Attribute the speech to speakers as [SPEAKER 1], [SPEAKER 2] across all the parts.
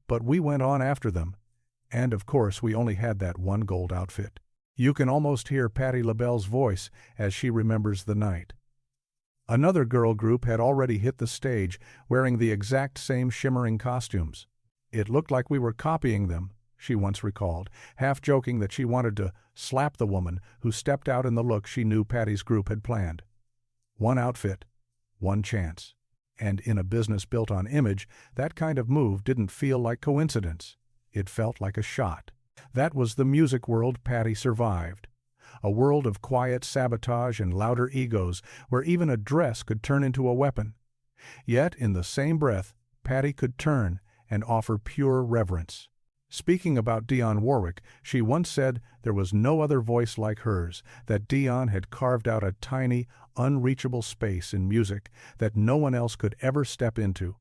[SPEAKER 1] but we went on after them. And of course we only had that one gold outfit. You can almost hear Patti LaBelle's voice as she remembers the night. Another girl group had already hit the stage wearing the exact same shimmering costumes. It looked like we were copying them, she once recalled, half joking that she wanted to slap the woman who stepped out in the look she knew Patti's group had planned. One outfit, one chance. And in a business built on image, that kind of move didn't feel like coincidence. It felt like a shot. That was the music world Patti survived. A world of quiet sabotage and louder egos where even a dress could turn into a weapon. Yet, in the same breath, Patti could turn and offer pure reverence. Speaking about Dionne Warwick, she once said there was no other voice like hers, that Dionne had carved out a tiny, unreachable space in music that no one else could ever step into.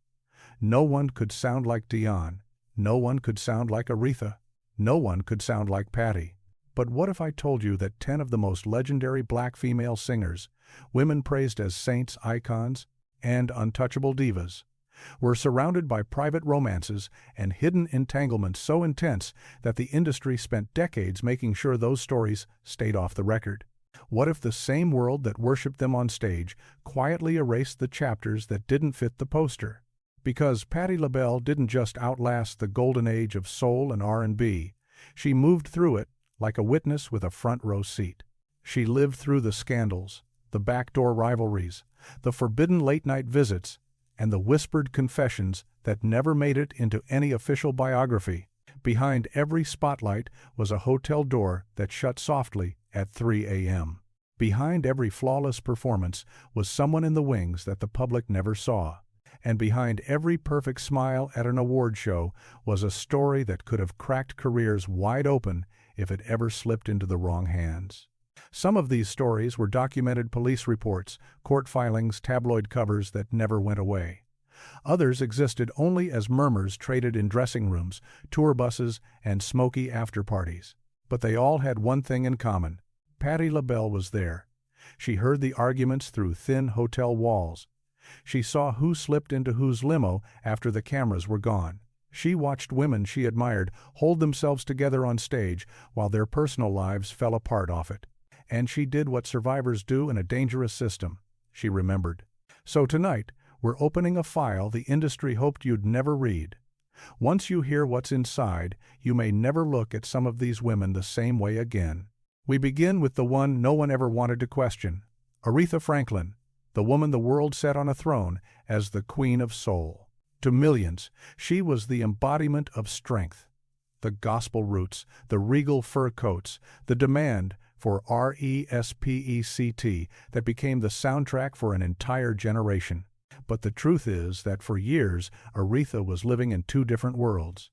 [SPEAKER 1] No one could sound like Dionne. No one could sound like Aretha. No one could sound like Patti. But what if I told you that 10 of the most legendary black female singers, women praised as saints, icons, and untouchable divas, were surrounded by private romances and hidden entanglements so intense that the industry spent decades making sure those stories stayed off the record? What if the same world that worshipped them on stage quietly erased the chapters that didn't fit the poster? Because Patti LaBelle didn't just outlast the golden age of soul and R&B, she moved through it like a witness with a front-row seat. She lived through the scandals, the backdoor rivalries, the forbidden late-night visits, and the whispered confessions that never made it into any official biography. Behind every spotlight was a hotel door that shut softly at 3 a.m. Behind every flawless performance was someone in the wings that the public never saw. And behind every perfect smile at an award show was a story that could have cracked careers wide open if it ever slipped into the wrong hands. Some of these stories were documented police reports, court filings, tabloid covers that never went away. Others existed only as murmurs traded in dressing rooms, tour buses, and smoky after-parties. But they all had one thing in common. Patti LaBelle was there. She heard the arguments through thin hotel walls. She saw who slipped into whose limo after the cameras were gone. She watched women she admired hold themselves together on stage while their personal lives fell apart off it. And she did what survivors do in a dangerous system. She remembered. So tonight, we're opening a file the industry hoped you'd never read. Once you hear what's inside, you may never look at some of these women the same way again. We begin with the one no one ever wanted to question, Aretha Franklin, the woman the world set on a throne as the Queen of Soul. To millions, she was the embodiment of strength. The gospel roots, the regal fur coats, the demand for respect that became the soundtrack for an entire generation. But the truth is that for years, Aretha was living in two different worlds.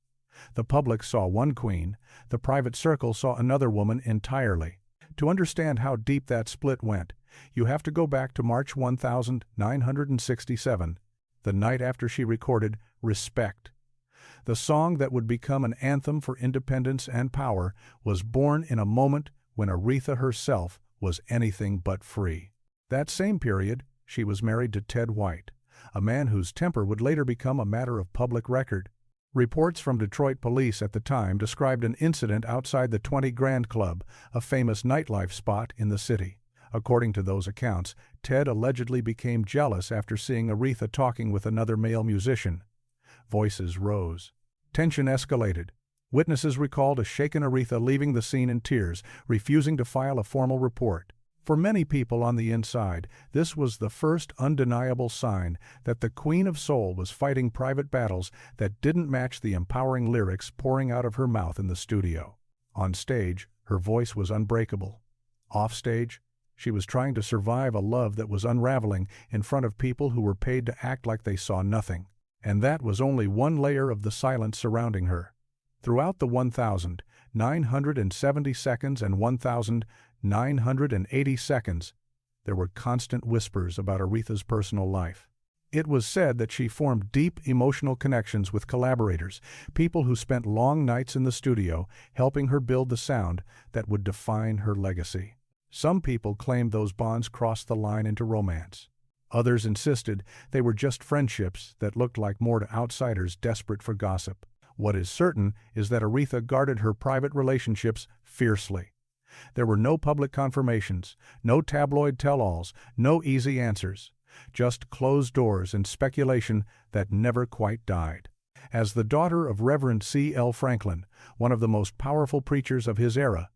[SPEAKER 1] The public saw one queen, the private circle saw another woman entirely. To understand how deep that split went, you have to go back to March 1967, the night after she recorded Respect. The song that would become an anthem for independence and power was born in a moment when Aretha herself was anything but free. That same period, she was married to Ted White, a man whose temper would later become a matter of public record. Reports from Detroit police at the time described an incident outside the 20 Grand Club, a famous nightlife spot in the city. According to those accounts, Ted allegedly became jealous after seeing Aretha talking with another male musician. Voices rose. Tension escalated. Witnesses recalled a shaken Aretha leaving the scene in tears, refusing to file a formal report. For many people on the inside, this was the first undeniable sign that the Queen of Soul was fighting private battles that didn't match the empowering lyrics pouring out of her mouth in the studio. On stage, her voice was unbreakable. Off stage, she was trying to survive a love that was unraveling in front of people who were paid to act like they saw nothing. And that was only one layer of the silence surrounding her. Throughout the 1,970 seconds and 1,980 seconds, there were constant whispers about Aretha's personal life. It was said that she formed deep emotional connections with collaborators, people who spent long nights in the studio helping her build the sound that would define her legacy. Some people claimed those bonds crossed the line into romance. Others insisted they were just friendships that looked like more to outsiders desperate for gossip. What is certain is that Aretha guarded her private relationships fiercely. There were no public confirmations, no tabloid tell-alls, no easy answers, just closed doors and speculation that never quite died. As the daughter of Reverend C.L. Franklin, one of the most powerful preachers of his era,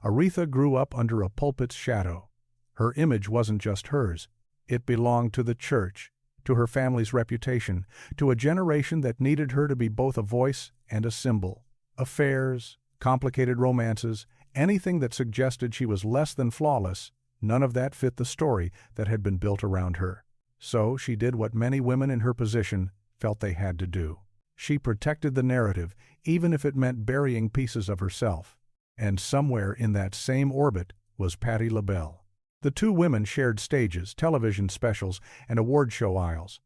[SPEAKER 1] Aretha grew up under a pulpit's shadow. Her image wasn't just hers. It belonged to the church, to her family's reputation, to a generation that needed her to be both a voice and a symbol. Affairs, complicated romances, anything that suggested she was less than flawless, none of that fit the story that had been built around her. So she did what many women in her position felt they had to do. She protected the narrative, even if it meant burying pieces of herself. And somewhere in that same orbit was Patti LaBelle. The two women shared stages, television specials, and award show aisles.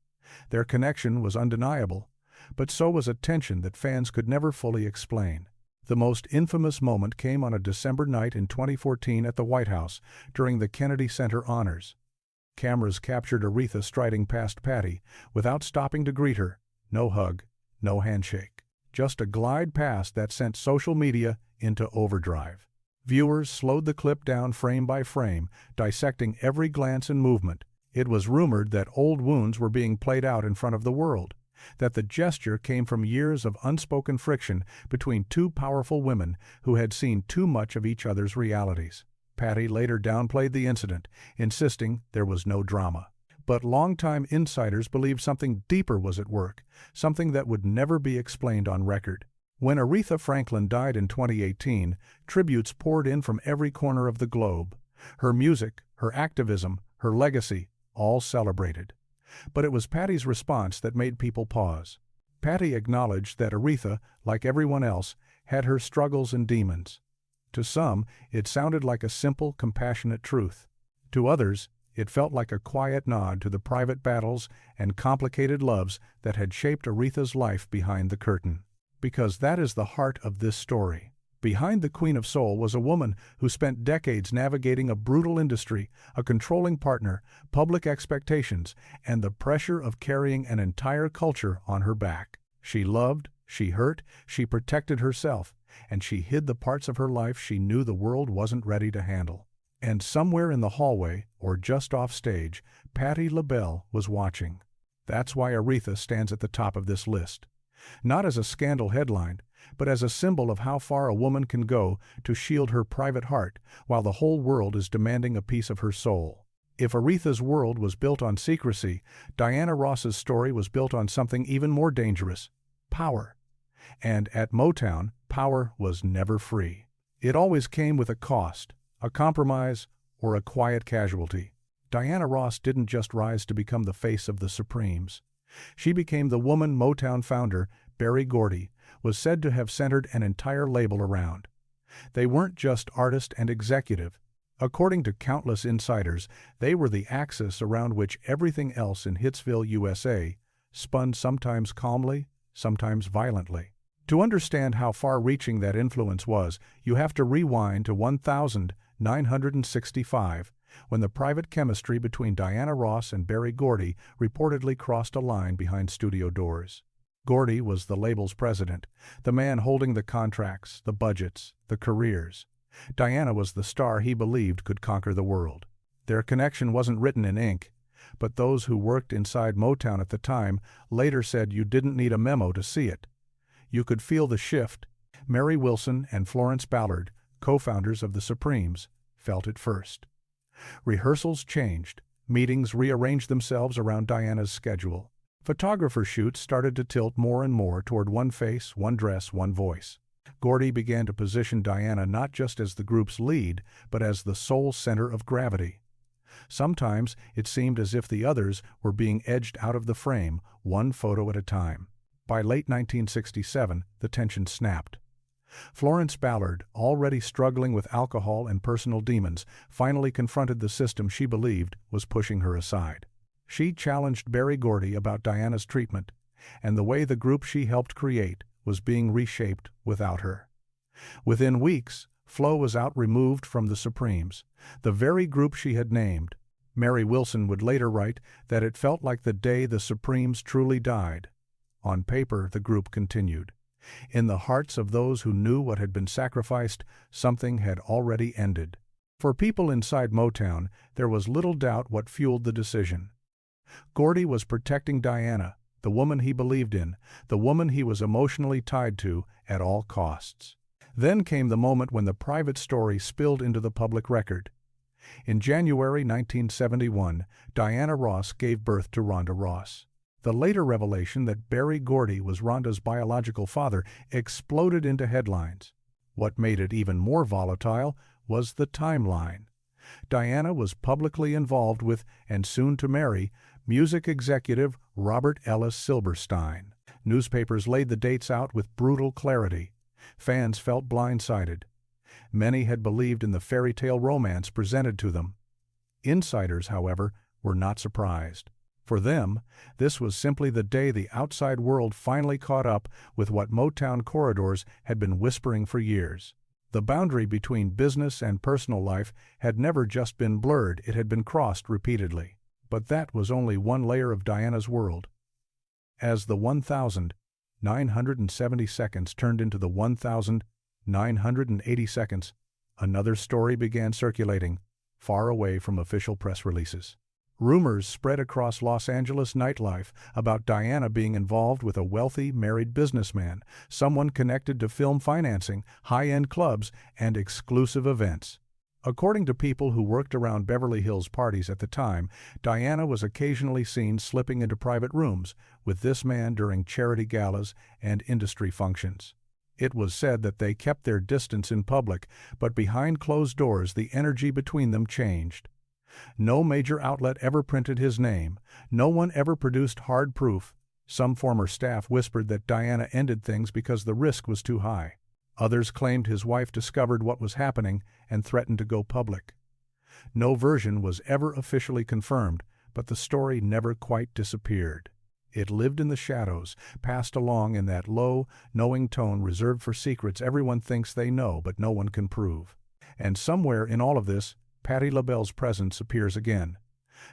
[SPEAKER 1] Their connection was undeniable, but so was a tension that fans could never fully explain. The most infamous moment came on a December night in 2014 at the White House during the Kennedy Center honors. Cameras captured Aretha striding past Patti without stopping to greet her. No hug, no handshake. Just a glide past that sent social media into overdrive. Viewers slowed the clip down frame by frame, dissecting every glance and movement. It was rumored that old wounds were being played out in front of the world, that the gesture came from years of unspoken friction between two powerful women who had seen too much of each other's realities. Patti later downplayed the incident, insisting there was no drama. But longtime insiders believed something deeper was at work, something that would never be explained on record. When Aretha Franklin died in 2018, tributes poured in from every corner of the globe. Her music, her activism, her legacy, all celebrated. But it was Patti's response that made people pause. Patti acknowledged that Aretha, like everyone else, had her struggles and demons. To some, it sounded like a simple, compassionate truth. To others, it felt like a quiet nod to the private battles and complicated loves that had shaped Aretha's life behind the curtain. Because that is the heart of this story. Behind the Queen of Soul was a woman who spent decades navigating a brutal industry, a controlling partner, public expectations, and the pressure of carrying an entire culture on her back. She loved, she hurt, she protected herself, and she hid the parts of her life she knew the world wasn't ready to handle. And somewhere in the hallway, or just off stage, Patti LaBelle was watching. That's why Aretha stands at the top of this list. Not as a scandal headline, but as a symbol of how far a woman can go to shield her private heart while the whole world is demanding a piece of her soul. If Aretha's world was built on secrecy, Diana Ross's story was built on something even more dangerous: power. And at Motown, power was never free. It always came with a cost, a compromise, or a quiet casualty. Diana Ross didn't just rise to become the face of the Supremes. She became the woman Motown founder, Berry Gordy, was said to have centered an entire label around. They weren't just artist and executive. According to countless insiders, they were the axis around which everything else in Hitsville, USA, spun sometimes calmly, sometimes violently. To understand how far-reaching that influence was, you have to rewind to 1965, when the private chemistry between Diana Ross and Berry Gordy reportedly crossed a line behind studio doors. Gordy was the label's president, the man holding the contracts, the budgets, the careers. Diana was the star he believed could conquer the world. Their connection wasn't written in ink, but those who worked inside Motown at the time later said you didn't need a memo to see it. You could feel the shift. Mary Wilson and Florence Ballard, co-founders of the Supremes, felt it first. Rehearsals changed. Meetings rearranged themselves around Diana's schedule. Photographer shoots started to tilt more and more toward one face, one dress, one voice. Gordy began to position Diana not just as the group's lead, but as the sole center of gravity. Sometimes it seemed as if the others were being edged out of the frame, one photo at a time. By late 1967, the tension snapped. Florence Ballard, already struggling with alcohol and personal demons, finally confronted the system she believed was pushing her aside. She challenged Berry Gordy about Diana's treatment, and the way the group she helped create was being reshaped without her. Within weeks, Flo was out removed from the Supremes, the very group she had named. Mary Wilson would later write that it felt like the day the Supremes truly died. On paper, the group continued. In the hearts of those who knew what had been sacrificed, something had already ended. For people inside Motown, there was little doubt what fueled the decision. Gordy was protecting Diana, the woman he believed in, the woman he was emotionally tied to at all costs. Then came the moment when the private story spilled into the public record. In January 1971, Diana Ross gave birth to Rhonda Ross. The later revelation that Berry Gordy was Rhonda's biological father exploded into headlines. What made it even more volatile was the timeline. Diana was publicly involved with, and soon to marry, music executive Robert Ellis Silberstein. Newspapers laid the dates out with brutal clarity. Fans felt blindsided. Many had believed in the fairy tale romance presented to them. Insiders, however, were not surprised. For them, this was simply the day the outside world finally caught up with what Motown corridors had been whispering for years. The boundary between business and personal life had never just been blurred, it had been crossed repeatedly. But that was only one layer of Diana's world. As the 1,970 seconds turned into the 1,980 seconds, another story began circulating, far away from official press releases. Rumors spread across Los Angeles nightlife about Diana being involved with a wealthy, married businessman, someone connected to film financing, high-end clubs, and exclusive events. According to people who worked around Beverly Hills parties at the time, Diana was occasionally seen slipping into private rooms with this man during charity galas and industry functions. It was said that they kept their distance in public, but behind closed doors the energy between them changed. No major outlet ever printed his name. No one ever produced hard proof. Some former staff whispered that Diana ended things because the risk was too high. Others claimed his wife discovered what was happening and threatened to go public. No version was ever officially confirmed, but the story never quite disappeared. It lived in the shadows, passed along in that low, knowing tone reserved for secrets everyone thinks they know but no one can prove. And somewhere in all of this, Patti LaBelle's presence appears again.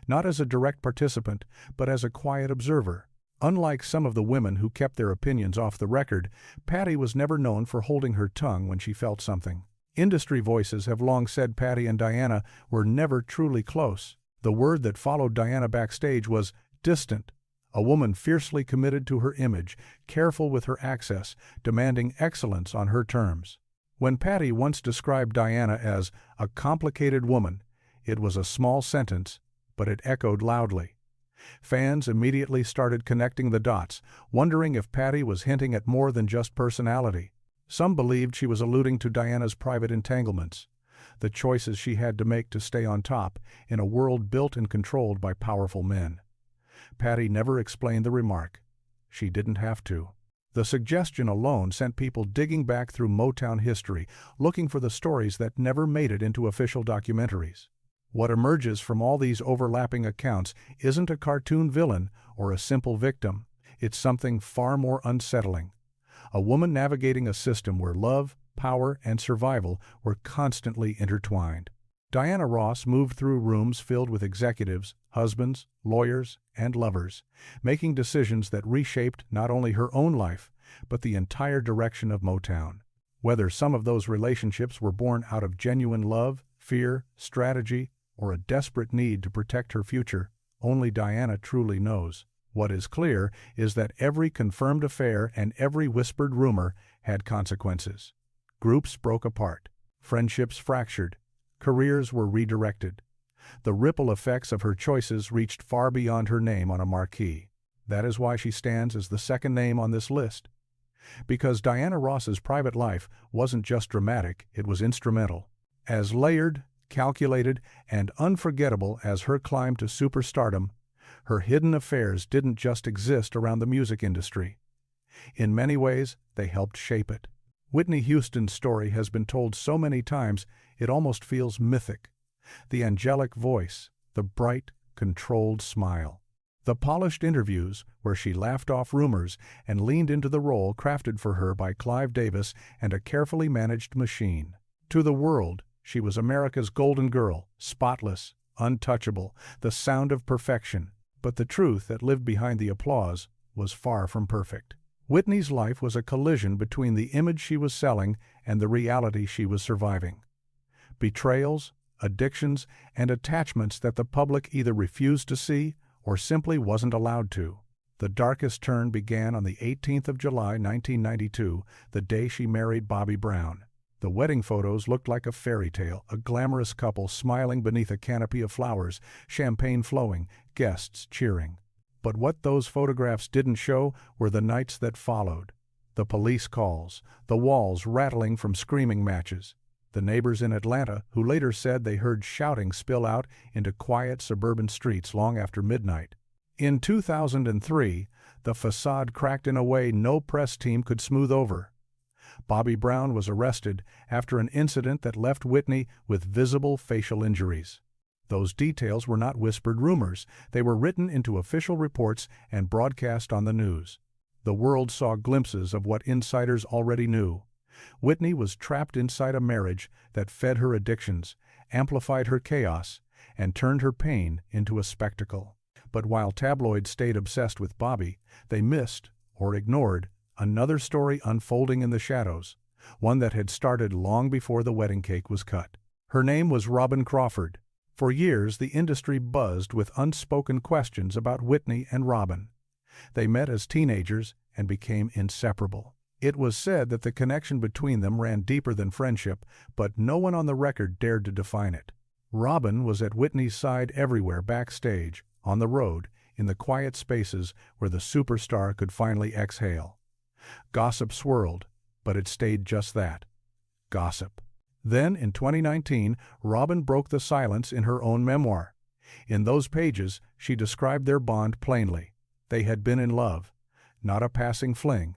[SPEAKER 1] Not as a direct participant, but as a quiet observer. Unlike some of the women who kept their opinions off the record, Patti was never known for holding her tongue when she felt something. Industry voices have long said Patti and Diana were never truly close. The word that followed Diana backstage was distant. A woman fiercely committed to her image, careful with her access, demanding excellence on her terms. When Patti once described Diana as a complicated woman, it was a small sentence, but it echoed loudly. Fans immediately started connecting the dots, wondering if Patti was hinting at more than just personality. Some believed she was alluding to Diana's private entanglements, the choices she had to make to stay on top in a world built and controlled by powerful men. Patti never explained the remark. She didn't have to. The suggestion alone sent people digging back through Motown history, looking for the stories that never made it into official documentaries. What emerges from all these overlapping accounts isn't a cartoon villain or a simple victim. It's something far more unsettling. A woman navigating a system where love, power, and survival were constantly intertwined. Diana Ross moved through rooms filled with executives, husbands, lawyers, and lovers, making decisions that reshaped not only her own life, but the entire direction of Motown. Whether some of those relationships were born out of genuine love, fear, strategy, or a desperate need to protect her future, only Diana truly knows. What is clear is that every confirmed affair and every whispered rumor had consequences. Groups broke apart, friendships fractured, careers were redirected. The ripple effects of her choices reached far beyond her name on a marquee. That is why she stands as the second name on this list. Because Diana Ross's private life wasn't just dramatic, it was instrumental. As layered, calculated, and unforgettable as her climb to superstardom, her hidden affairs didn't just exist around the music industry. In many ways, they helped shape it. Whitney Houston's story has been told so many times it almost feels mythic. The angelic voice, the bright, controlled smile. The polished interviews where she laughed off rumors and leaned into the role crafted for her by Clive Davis and a carefully managed machine. To the world, she was America's golden girl, spotless, untouchable, the sound of perfection. But the truth that lived behind the applause was far from perfect. Whitney's life was a collision between the image she was selling and the reality she was surviving. Betrayals, addictions, and attachments that the public either refused to see or simply wasn't allowed to. The darkest turn began on the 18th of July, 1992, the day she married Bobby Brown. The wedding photos looked like a fairy tale, a glamorous couple smiling beneath a canopy of flowers, champagne flowing, guests cheering. But what those photographs didn't show were the nights that followed. The police calls, the walls rattling from screaming matches. The neighbors in Atlanta, who later said they heard shouting spill out into quiet suburban streets long after midnight. In 2003, the facade cracked in a way no press team could smooth over. Bobby Brown was arrested after an incident that left Whitney with visible facial injuries. Those details were not whispered rumors. They were written into official reports and broadcast on the news. The world saw glimpses of what insiders already knew. Whitney was trapped inside a marriage that fed her addictions, amplified her chaos, and turned her pain into a spectacle. But while tabloids stayed obsessed with Bobby, they missed, or ignored, another story unfolding in the shadows, one that had started long before the wedding cake was cut. Her name was Robin Crawford. For years, the industry buzzed with unspoken questions about Whitney and Robin. They met as teenagers and became inseparable. It was said that the connection between them ran deeper than friendship, but no one on the record dared to define it. Robin was at Whitney's side everywhere, backstage, on the road, in the quiet spaces where the superstar could finally exhale. Gossip swirled, but it stayed just that, gossip. Then, in 2019, Robin broke the silence in her own memoir. In those pages, she described their bond plainly. They had been in love, not a passing fling,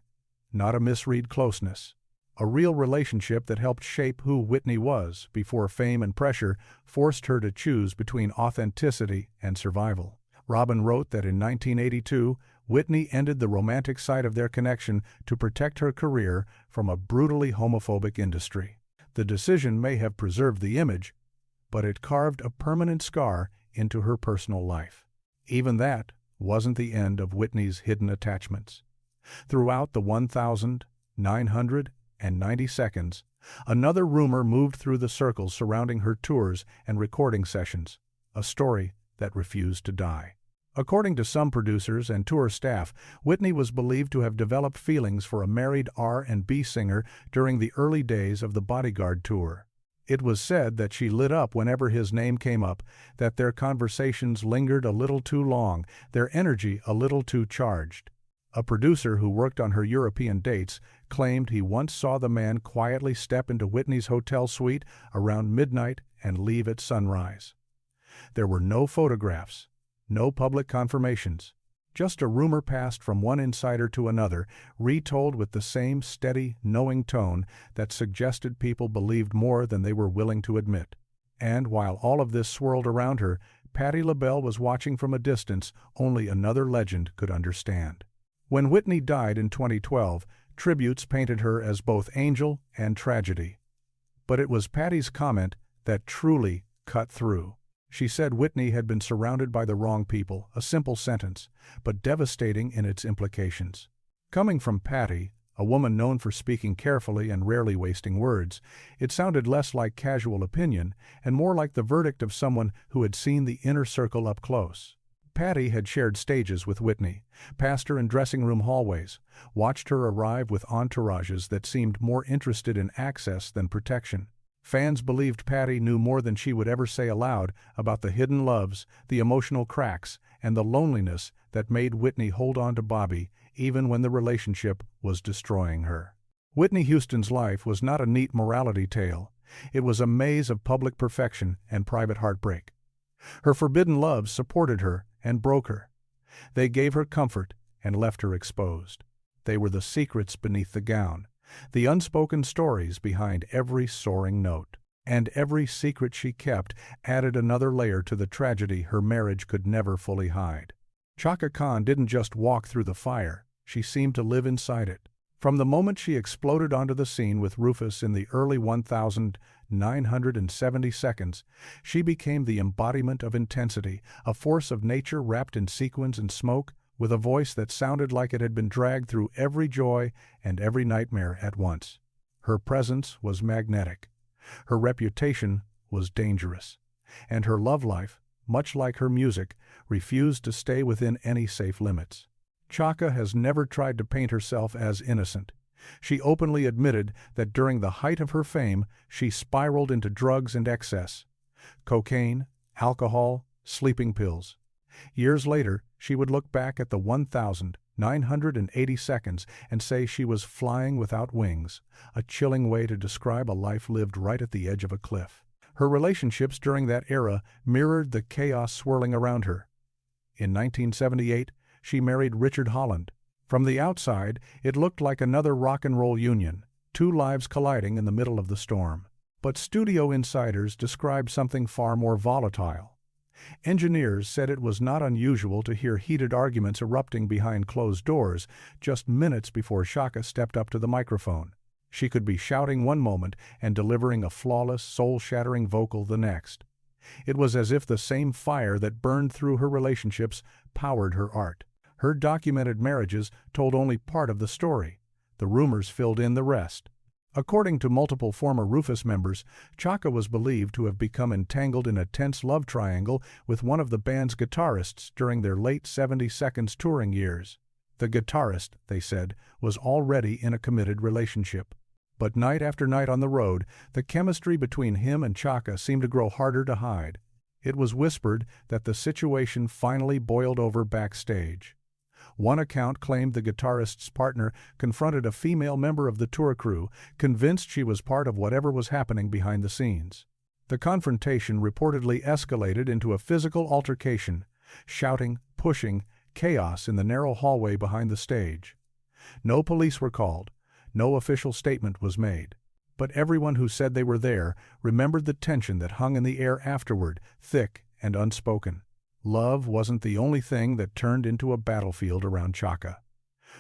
[SPEAKER 1] not a misread closeness. A real relationship that helped shape who Whitney was before fame and pressure forced her to choose between authenticity and survival. Robin wrote that in 1982, Whitney ended the romantic side of their connection to protect her career from a brutally homophobic industry. The decision may have preserved the image, but it carved a permanent scar into her personal life. Even that wasn't the end of Whitney's hidden attachments. Throughout the 1,990 seconds, another rumor moved through the circles surrounding her tours and recording sessions, a story that refused to die. According to some producers and tour staff, Whitney was believed to have developed feelings for a married R&B singer during the early days of the Bodyguard tour. It was said that she lit up whenever his name came up, that their conversations lingered a little too long, their energy a little too charged. A producer who worked on her European dates claimed he once saw the man quietly step into Whitney's hotel suite around midnight and leave at sunrise. There were no photographs, no public confirmations, just a rumor passed from one insider to another, retold with the same steady, knowing tone that suggested people believed more than they were willing to admit. And while all of this swirled around her, Patti LaBelle was watching from a distance only another legend could understand. When Whitney died in 2012, tributes painted her as both angel and tragedy. But it was Patti's comment that truly cut through. She said Whitney had been surrounded by the wrong people, a simple sentence, but devastating in its implications. Coming from Patti, a woman known for speaking carefully and rarely wasting words, it sounded less like casual opinion and more like the verdict of someone who had seen the inner circle up close. Patti had shared stages with Whitney, passed her in dressing room hallways, watched her arrive with entourages that seemed more interested in access than protection. Fans believed Patti knew more than she would ever say aloud about the hidden loves, the emotional cracks, and the loneliness that made Whitney hold on to Bobby even when the relationship was destroying her. Whitney Houston's life was not a neat morality tale. It was a maze of public perfection and private heartbreak. Her forbidden loves supported her and broke her. They gave her comfort and left her exposed. They were the secrets beneath the gown, the unspoken stories behind every soaring note. And every secret she kept added another layer to the tragedy her marriage could never fully hide. Chaka Khan didn't just walk through the fire, she seemed to live inside it. From the moment she exploded onto the scene with Rufus in the early 1,970 seconds, she became the embodiment of intensity, a force of nature wrapped in sequins and smoke, with a voice that sounded like it had been dragged through every joy and every nightmare at once. Her presence was magnetic. Her reputation was dangerous. And her love life, much like her music, refused to stay within any safe limits. Chaka has never tried to paint herself as innocent. She openly admitted that during the height of her fame, she spiraled into drugs and excess. Cocaine, alcohol, sleeping pills. Years later, she would look back at the 1,980 seconds and say she was flying without wings, a chilling way to describe a life lived right at the edge of a cliff. Her relationships during that era mirrored the chaos swirling around her. In 1978, she married Richard Holland. From the outside, it looked like another rock and roll union, two lives colliding in the middle of the storm. But studio insiders described something far more volatile. Engineers said it was not unusual to hear heated arguments erupting behind closed doors just minutes before Chaka stepped up to the microphone. She could be shouting one moment and delivering a flawless, soul-shattering vocal the next. It was as if the same fire that burned through her relationships powered her art. Her documented marriages told only part of the story. The rumors filled in the rest. According to multiple former Rufus members, Chaka was believed to have become entangled in a tense love triangle with one of the band's guitarists during their late 70 Seconds touring years. The guitarist, they said, was already in a committed relationship. But night after night on the road, the chemistry between him and Chaka seemed to grow harder to hide. It was whispered that the situation finally boiled over backstage. One account claimed the guitarist's partner confronted a female member of the tour crew, convinced she was part of whatever was happening behind the scenes. The confrontation reportedly escalated into a physical altercation, shouting, pushing, chaos in the narrow hallway behind the stage. No police were called. No official statement was made. But everyone who said they were there remembered the tension that hung in the air afterward, thick and unspoken. Love wasn't the only thing that turned into a battlefield around Chaka.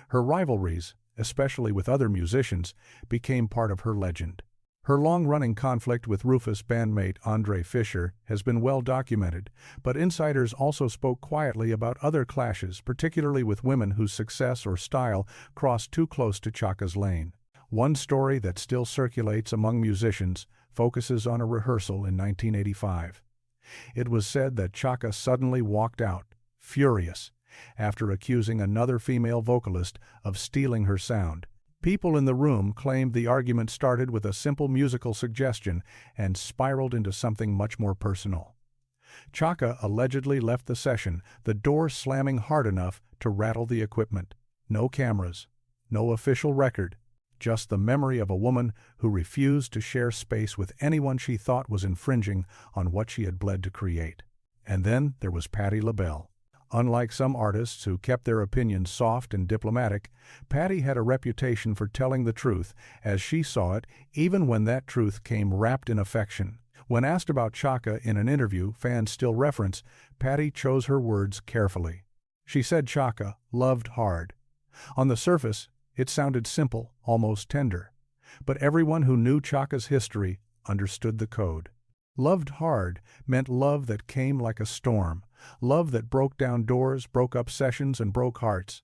[SPEAKER 1] Her rivalries, especially with other musicians, became part of her legend. Her long-running conflict with Rufus bandmate Andre Fisher has been well documented, but insiders also spoke quietly about other clashes, particularly with women whose success or style crossed too close to Chaka's lane. One story that still circulates among musicians focuses on a rehearsal in 1985. It was said that Chaka suddenly walked out, furious, after accusing another female vocalist of stealing her sound. People in the room claimed the argument started with a simple musical suggestion and spiraled into something much more personal. Chaka allegedly left the session, the door slamming hard enough to rattle the equipment. No cameras, no official record, just the memory of a woman who refused to share space with anyone she thought was infringing on what she had bled to create. And then there was Patti LaBelle. Unlike some artists who kept their opinions soft and diplomatic, Patti had a reputation for telling the truth as she saw it, even when that truth came wrapped in affection. When asked about Chaka in an interview fans still reference, Patti chose her words carefully. She said Chaka loved hard. On the surface, it sounded simple, almost tender. But everyone who knew Chaka's history understood the code. Loved hard meant love that came like a storm, love that broke down doors, broke up sessions, and broke hearts,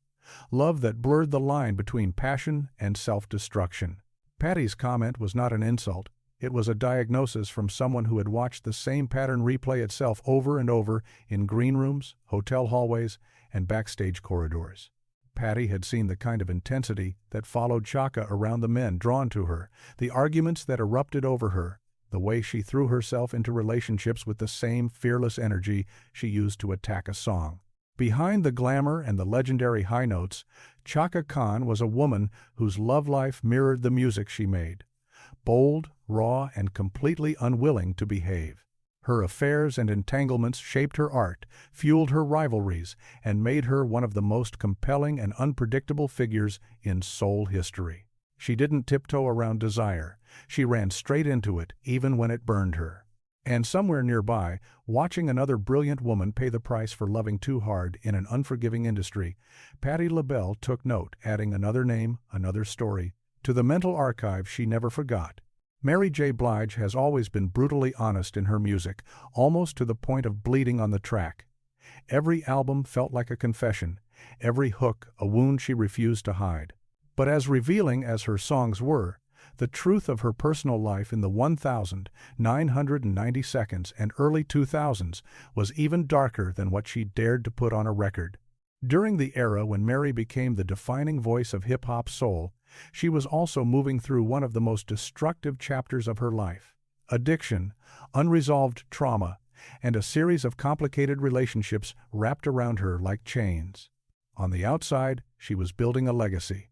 [SPEAKER 1] love that blurred the line between passion and self-destruction. Patti's comment was not an insult. It was a diagnosis from someone who had watched the same pattern replay itself over and over in green rooms, hotel hallways, and backstage corridors. Patti had seen the kind of intensity that followed Chaka around the men drawn to her, the arguments that erupted over her, the way she threw herself into relationships with the same fearless energy she used to attack a song. Behind the glamour and the legendary high notes, Chaka Khan was a woman whose love life mirrored the music she made. Bold, raw, and completely unwilling to behave. Her affairs and entanglements shaped her art, fueled her rivalries, and made her one of the most compelling and unpredictable figures in soul history. She didn't tiptoe around desire. She ran straight into it, even when it burned her. And somewhere nearby, watching another brilliant woman pay the price for loving too hard in an unforgiving industry, Patti LaBelle took note, adding another name, another story, to the mental archive she never forgot. Mary J. Blige has always been brutally honest in her music, almost to the point of bleeding on the track. Every album felt like a confession, every hook a wound she refused to hide. But as revealing as her songs were, the truth of her personal life in the 1990 seconds and early 2000s was even darker than what she dared to put on a record. During the era when Mary became the defining voice of hip-hop soul, she was also moving through one of the most destructive chapters of her life. Addiction, unresolved trauma, and a series of complicated relationships wrapped around her like chains. On the outside, she was building a legacy.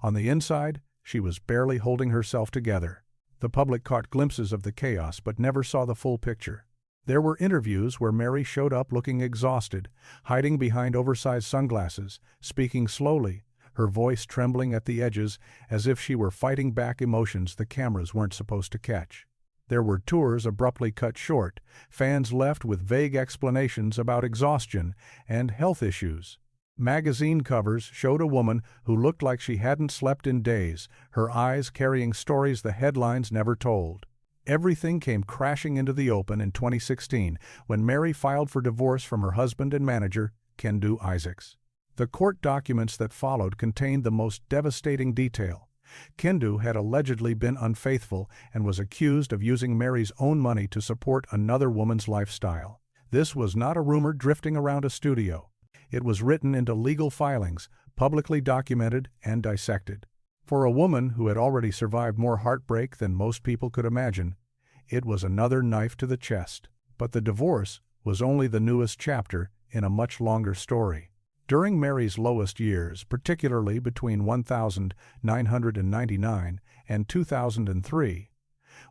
[SPEAKER 1] On the inside, she was barely holding herself together. The public caught glimpses of the chaos but never saw the full picture. There were interviews where Mary showed up looking exhausted, hiding behind oversized sunglasses, speaking slowly, her voice trembling at the edges as if she were fighting back emotions the cameras weren't supposed to catch. There were tours abruptly cut short, fans left with vague explanations about exhaustion and health issues. Magazine covers showed a woman who looked like she hadn't slept in days, her eyes carrying stories the headlines never told. Everything came crashing into the open in 2016 when Mary filed for divorce from her husband and manager, Kendu Isaacs. The court documents that followed contained the most devastating detail. Kendu had allegedly been unfaithful and was accused of using Mary's own money to support another woman's lifestyle. This was not a rumor drifting around a studio. It was written into legal filings, publicly documented and dissected. For a woman who had already survived more heartbreak than most people could imagine, it was another knife to the chest. But the divorce was only the newest chapter in a much longer story. During Mary's lowest years, particularly between 1999 and 2003,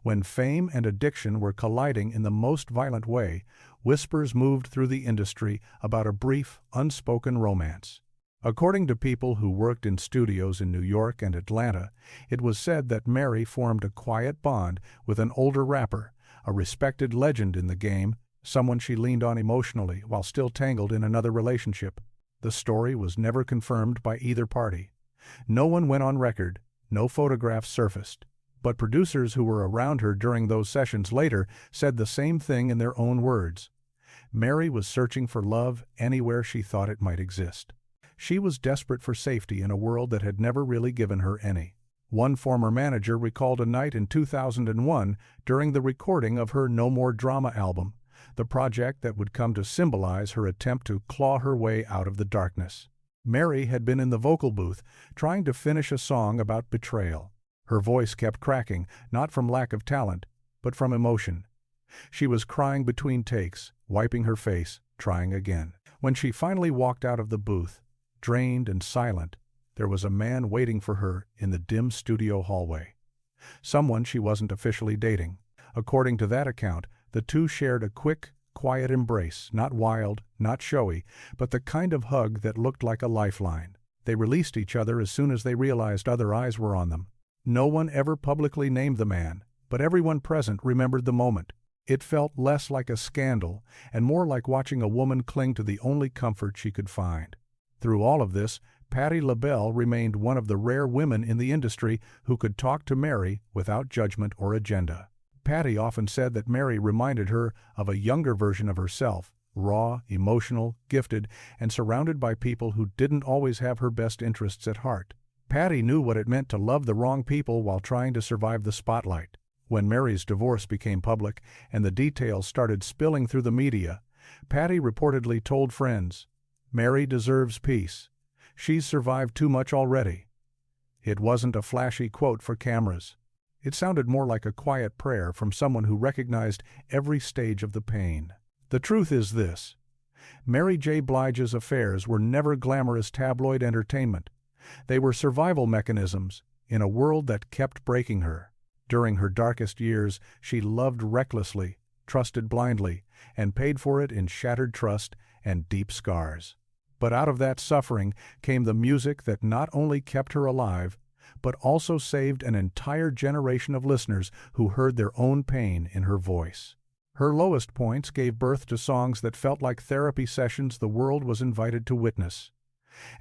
[SPEAKER 1] when fame and addiction were colliding in the most violent way, whispers moved through the industry about a brief, unspoken romance. According to people who worked in studios in New York and Atlanta, it was said that Mary formed a quiet bond with an older rapper, a respected legend in the game, someone she leaned on emotionally while still tangled in another relationship. The story was never confirmed by either party. No one went on record, no photographs surfaced. But producers who were around her during those sessions later said the same thing in their own words. Mary was searching for love anywhere she thought it might exist. She was desperate for safety in a world that had never really given her any. One former manager recalled a night in 2001 during the recording of her No More Drama album, the project that would come to symbolize her attempt to claw her way out of the darkness. Mary had been in the vocal booth trying to finish a song about betrayal. Her voice kept cracking, not from lack of talent, but from emotion. She was crying between takes, wiping her face, trying again. When she finally walked out of the booth, drained and silent, there was a man waiting for her in the dim studio hallway. Someone she wasn't officially dating. According to that account, the two shared a quick, quiet embrace, not wild, not showy, but the kind of hug that looked like a lifeline. They released each other as soon as they realized other eyes were on them. No one ever publicly named the man, but everyone present remembered the moment. It felt less like a scandal and more like watching a woman cling to the only comfort she could find. Through all of this, Patti LaBelle remained one of the rare women in the industry who could talk to Mary without judgment or agenda. Patti often said that Mary reminded her of a younger version of herself, raw, emotional, gifted, and surrounded by people who didn't always have her best interests at heart. Patti knew what it meant to love the wrong people while trying to survive the spotlight. When Mary's divorce became public and the details started spilling through the media, Patti reportedly told friends, "Mary deserves peace. She's survived too much already." It wasn't a flashy quote for cameras. It sounded more like a quiet prayer from someone who recognized every stage of the pain. The truth is this: Mary J. Blige's affairs were never glamorous tabloid entertainment. They were survival mechanisms in a world that kept breaking her. During her darkest years, she loved recklessly, trusted blindly, and paid for it in shattered trust and deep scars. But out of that suffering came the music that not only kept her alive, but also saved an entire generation of listeners who heard their own pain in her voice. Her lowest points gave birth to songs that felt like therapy sessions the world was invited to witness.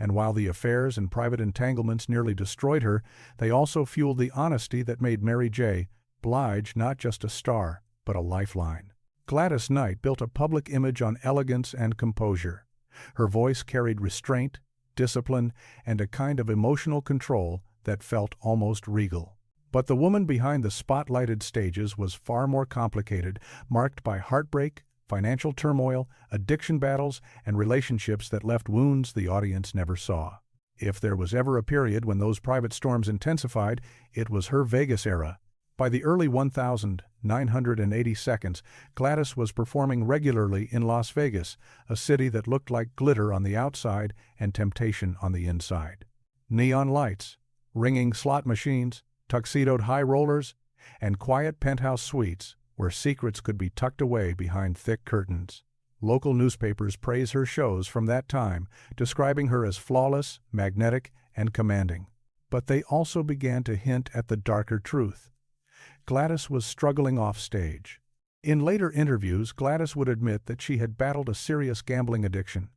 [SPEAKER 1] And while the affairs and private entanglements nearly destroyed her, they also fueled the honesty that made Mary J. Blige not just a star, but a lifeline. Gladys Knight built a public image on elegance and composure. Her voice carried restraint, discipline, and a kind of emotional control that felt almost regal. But the woman behind the spotlighted stages was far more complicated, marked by heartbreak, financial turmoil, addiction battles, and relationships that left wounds the audience never saw. If there was ever a period when those private storms intensified, it was her Vegas era. By the early 1980s, Gladys was performing regularly in Las Vegas, a city that looked like glitter on the outside and temptation on the inside. Neon lights, ringing slot machines, tuxedoed high rollers, and quiet penthouse suites where secrets could be tucked away behind thick curtains. Local newspapers praise her shows from that time, describing her as flawless, magnetic, and commanding. But they also began to hint at the darker truth. Gladys was struggling off stage. In later interviews, Gladys would admit that she had battled a serious gambling addiction.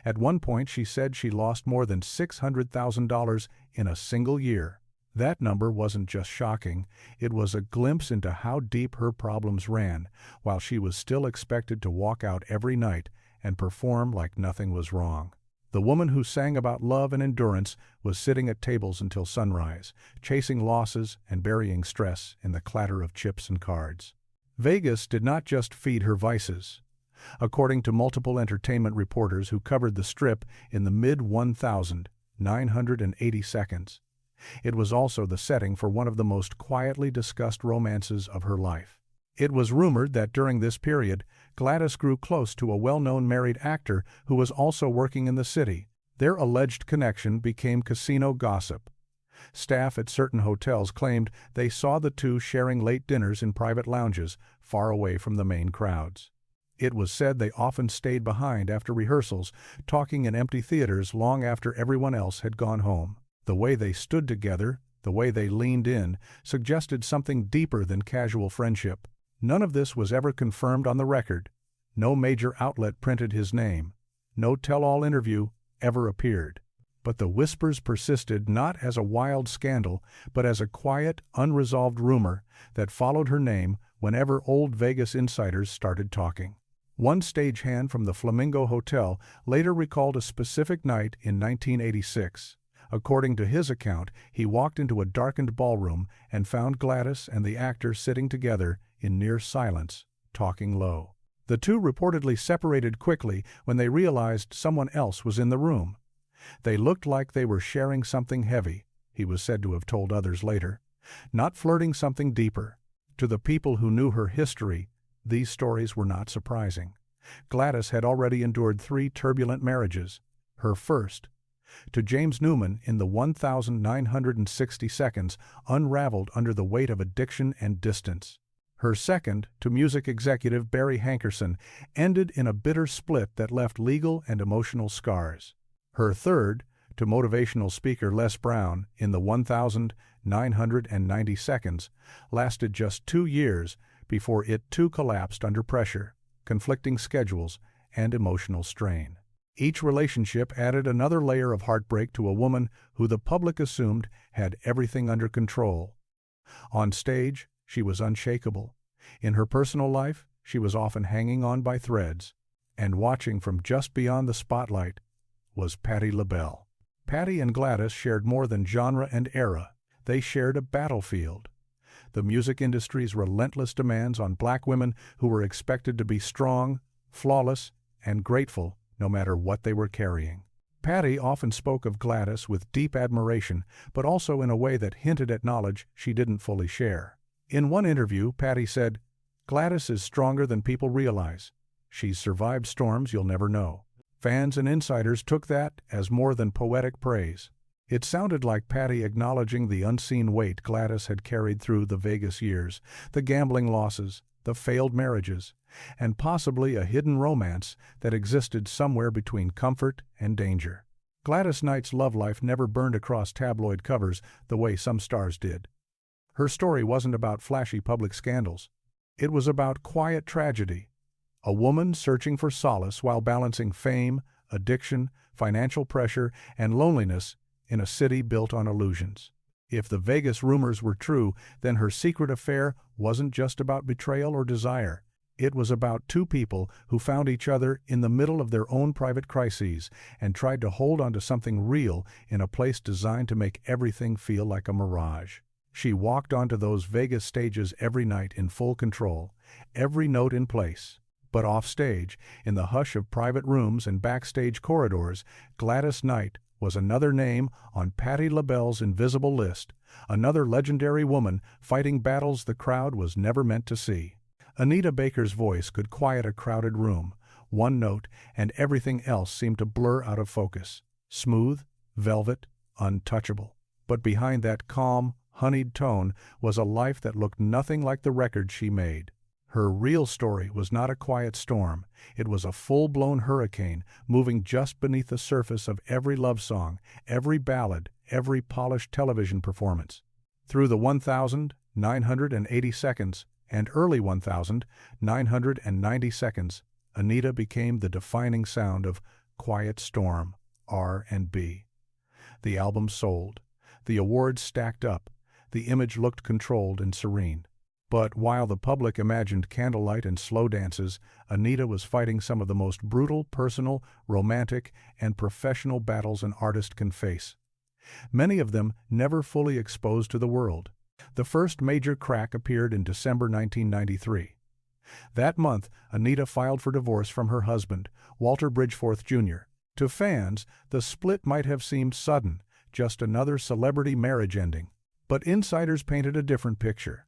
[SPEAKER 1] At one point, she said she lost more than $600,000 in a single year. That number wasn't just shocking, it was a glimpse into how deep her problems ran, while she was still expected to walk out every night and perform like nothing was wrong. The woman who sang about love and endurance was sitting at tables until sunrise, chasing losses and burying stress in the clatter of chips and cards. Vegas did not just feed her vices. According to multiple entertainment reporters who covered the Strip in the mid-1980s, it was also the setting for one of the most quietly discussed romances of her life. It was rumored that during this period, Gladys grew close to a well-known married actor who was also working in the city. Their alleged connection became casino gossip. Staff at certain hotels claimed they saw the two sharing late dinners in private lounges, far away from the main crowds. It was said they often stayed behind after rehearsals, talking in empty theaters long after everyone else had gone home. The way they stood together, the way they leaned in, suggested something deeper than casual friendship. None of this was ever confirmed on the record. No major outlet printed his name. No tell-all interview ever appeared. But the whispers persisted not as a wild scandal, but as a quiet, unresolved rumor that followed her name whenever old Vegas insiders started talking. One stagehand from the Flamingo Hotel later recalled a specific night in 1986. According to his account, he walked into a darkened ballroom and found Gladys and the actor sitting together in near silence, talking low. The two reportedly separated quickly when they realized someone else was in the room. They looked like they were sharing something heavy, he was said to have told others later, not flirting something deeper. To the people who knew her history, these stories were not surprising. Gladys had already endured 3 turbulent marriages. Her first, to James Newman in the 1960 seconds, unraveled under the weight of addiction and distance. Her second, to music executive Barry Hankerson, ended in a bitter split that left legal and emotional scars. Her third, to motivational speaker Les Brown in the 1990 seconds, lasted just 2 years before it too collapsed under pressure, conflicting schedules, and emotional strain. Each relationship added another layer of heartbreak to a woman who the public assumed had everything under control. On stage, she was unshakable. In her personal life, she was often hanging on by threads. And watching from just beyond the spotlight was Patti LaBelle. Patti and Gladys shared more than genre and era. They shared a battlefield. The music industry's relentless demands on black women who were expected to be strong, flawless, and grateful no matter what they were carrying. Patti often spoke of Gladys with deep admiration, but also in a way that hinted at knowledge she didn't fully share. In one interview, Patti said, "Gladys is stronger than people realize. She's survived storms you'll never know." Fans and insiders took that as more than poetic praise. It sounded like Patti acknowledging the unseen weight Gladys had carried through the Vegas years, the gambling losses, the failed marriages, and possibly a hidden romance that existed somewhere between comfort and danger. Gladys Knight's love life never burned across tabloid covers the way some stars did. Her story wasn't about flashy public scandals. It was about quiet tragedy, a woman searching for solace while balancing fame, addiction, financial pressure, and loneliness in a city built on illusions. If the Vegas rumors were true, then her secret affair wasn't just about betrayal or desire. It was about two people who found each other in the middle of their own private crises and tried to hold on to something real in a place designed to make everything feel like a mirage. She walked onto those Vegas stages every night in full control, every note in place. But offstage, in the hush of private rooms and backstage corridors, Gladys Knight was another name on Patti LaBelle's invisible list, another legendary woman fighting battles the crowd was never meant to see. Anita Baker's voice could quiet a crowded room. One note, and everything else seemed to blur out of focus. Smooth, velvet, untouchable. But behind that calm, honeyed tone was a life that looked nothing like the record she made. Her real story was not a quiet storm. It was a full-blown hurricane moving just beneath the surface of every love song, every ballad, every polished television performance. Through the 1,980 seconds and early 1,990 seconds, Anita became the defining sound of quiet storm, R&B. The album sold. The awards stacked up. The image looked controlled and serene. But while the public imagined candlelight and slow dances, Anita was fighting some of the most brutal, personal, romantic, and professional battles an artist can face. Many of them never fully exposed to the world. The first major crack appeared in December 1993. That month, Anita filed for divorce from her husband, Walter Bridgeforth Jr. To fans, the split might have seemed sudden, just another celebrity marriage ending. But insiders painted a different picture.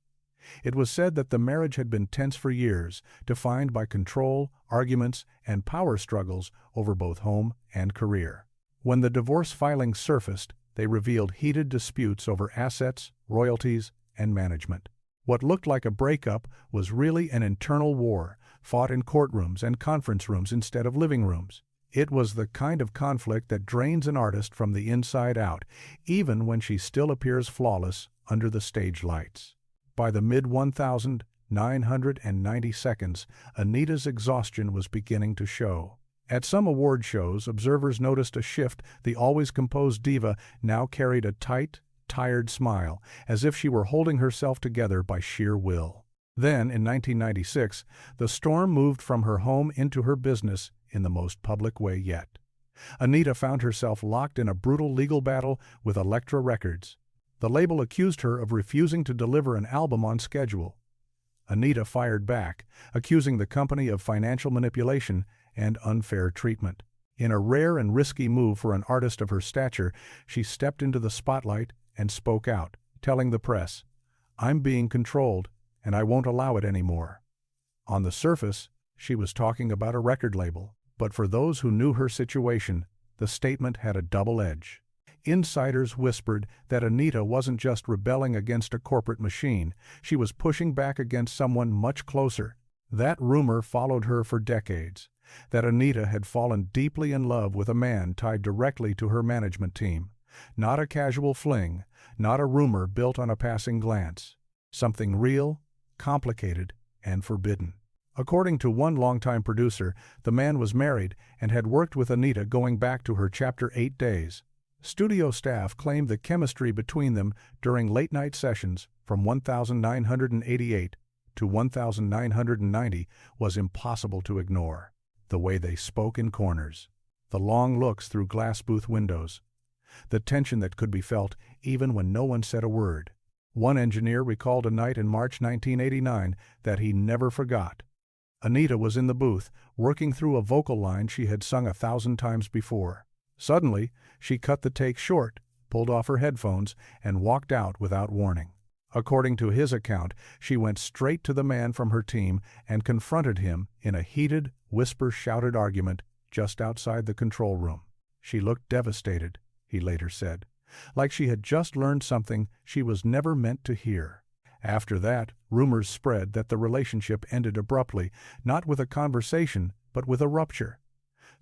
[SPEAKER 1] It was said that the marriage had been tense for years, defined by control, arguments, and power struggles over both home and career. When the divorce filings surfaced, they revealed heated disputes over assets, royalties, and management. What looked like a breakup was really an internal war, fought in courtrooms and conference rooms instead of living rooms. It was the kind of conflict that drains an artist from the inside out, even when she still appears flawless under the stage lights. By the mid-1,990 seconds, Anita's exhaustion was beginning to show. At some award shows, observers noticed a shift. The always composed diva now carried a tight, tired smile, as if she were holding herself together by sheer will. Then, in 1996, the storm moved from her home into her business in the most public way yet. Anita found herself locked in a brutal legal battle with Elektra Records. The label accused her of refusing to deliver an album on schedule. Anita fired back, accusing the company of financial manipulation and unfair treatment. In a rare and risky move for an artist of her stature, she stepped into the spotlight and spoke out, telling the press, "I'm being controlled, and I won't allow it anymore." On the surface, she was talking about a record label, but for those who knew her situation, the statement had a double edge. Insiders whispered that Anita wasn't just rebelling against a corporate machine, she was pushing back against someone much closer. That rumor followed her for decades, that Anita had fallen deeply in love with a man tied directly to her management team. Not a casual fling, not a rumor built on a passing glance. Something real, complicated, and forbidden. According to one longtime producer, the man was married and had worked with Anita going back to her Chapter 8 days. Studio staff claimed the chemistry between them during late-night sessions from 1988 to 1990 was impossible to ignore. The way they spoke in corners, the long looks through glass booth windows, the tension that could be felt even when no one said a word. One engineer recalled a night in March 1989 that he never forgot. Anita was in the booth, working through a vocal line she had sung 1,000 times before. Suddenly, she cut the take short, pulled off her headphones, and walked out without warning. According to his account, she went straight to the man from her team and confronted him in a heated, whisper-shouted argument just outside the control room. She looked devastated, he later said, like she had just learned something she was never meant to hear. After that, rumors spread that the relationship ended abruptly, not with a conversation, but with a rupture.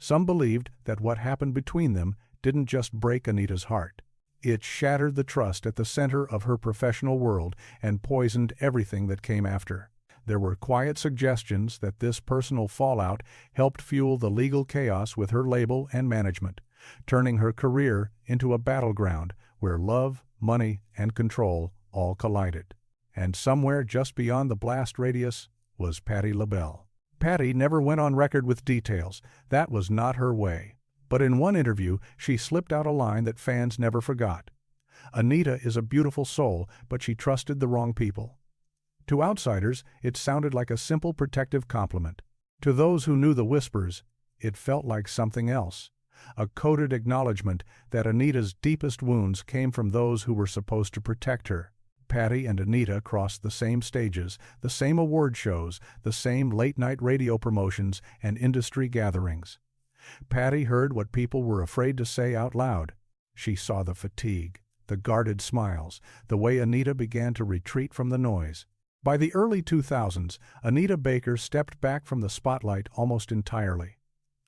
[SPEAKER 1] Some believed that what happened between them didn't just break Anita's heart. It shattered the trust at the center of her professional world and poisoned everything that came after. There were quiet suggestions that this personal fallout helped fuel the legal chaos with her label and management, turning her career into a battleground where love, money, and control all collided. And somewhere just beyond the blast radius was Patti LaBelle. Patti never went on record with details. That was not her way. But in one interview, she slipped out a line that fans never forgot. "Anita is a beautiful soul, but she trusted the wrong people." To outsiders, it sounded like a simple protective compliment. To those who knew the whispers, it felt like something else. A coded acknowledgement that Anita's deepest wounds came from those who were supposed to protect her. Patti and Anita crossed the same stages, the same award shows, the same late-night radio promotions and industry gatherings. Patti heard what people were afraid to say out loud. She saw the fatigue, the guarded smiles, the way Anita began to retreat from the noise. By the early 2000s, Anita Baker stepped back from the spotlight almost entirely.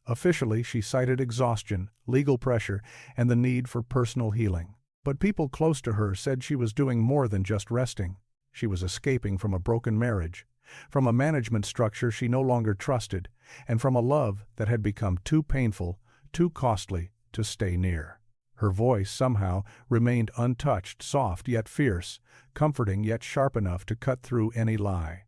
[SPEAKER 1] Officially, she cited exhaustion, legal pressure, and the need for personal healing. But people close to her said she was doing more than just resting. She was escaping from a broken marriage, from a management structure she no longer trusted, and from a love that had become too painful, too costly to stay near. Her voice somehow remained untouched, soft yet fierce, comforting yet sharp enough to cut through any lie.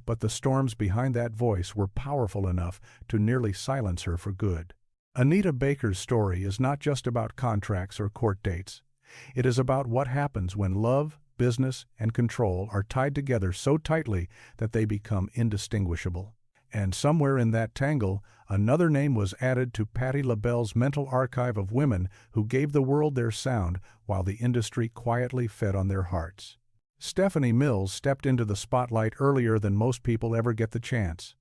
[SPEAKER 1] But the storms behind that voice were powerful enough to nearly silence her for good. Anita Baker's story is not just about contracts or court dates. It is about what happens when love, business, and control are tied together so tightly that they become indistinguishable. And somewhere in that tangle, another name was added to Patti LaBelle's mental archive of women who gave the world their sound while the industry quietly fed on their hearts. Stephanie Mills stepped into the spotlight earlier than most people ever get the chance.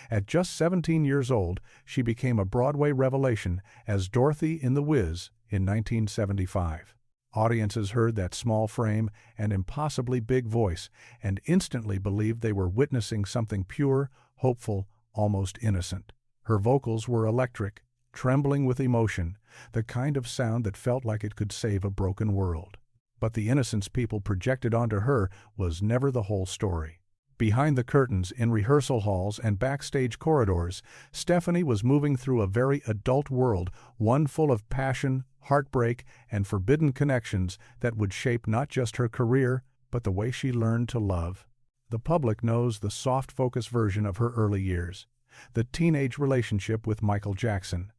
[SPEAKER 1] At just 17 years old, she became a Broadway revelation as Dorothy in The Wiz in 1975. Audiences heard that small frame and impossibly big voice and instantly believed they were witnessing something pure, hopeful, almost innocent. Her vocals were electric, trembling with emotion, the kind of sound that felt like it could save a broken world. But the innocence people projected onto her was never the whole story. Behind the curtains, in rehearsal halls and backstage corridors, Stephanie was moving through a very adult world, one full of passion, heartbreak, and forbidden connections that would shape not just her career, but the way she learned to love. The public knows the soft-focus version of her early years, the teenage relationship with Michael Jackson.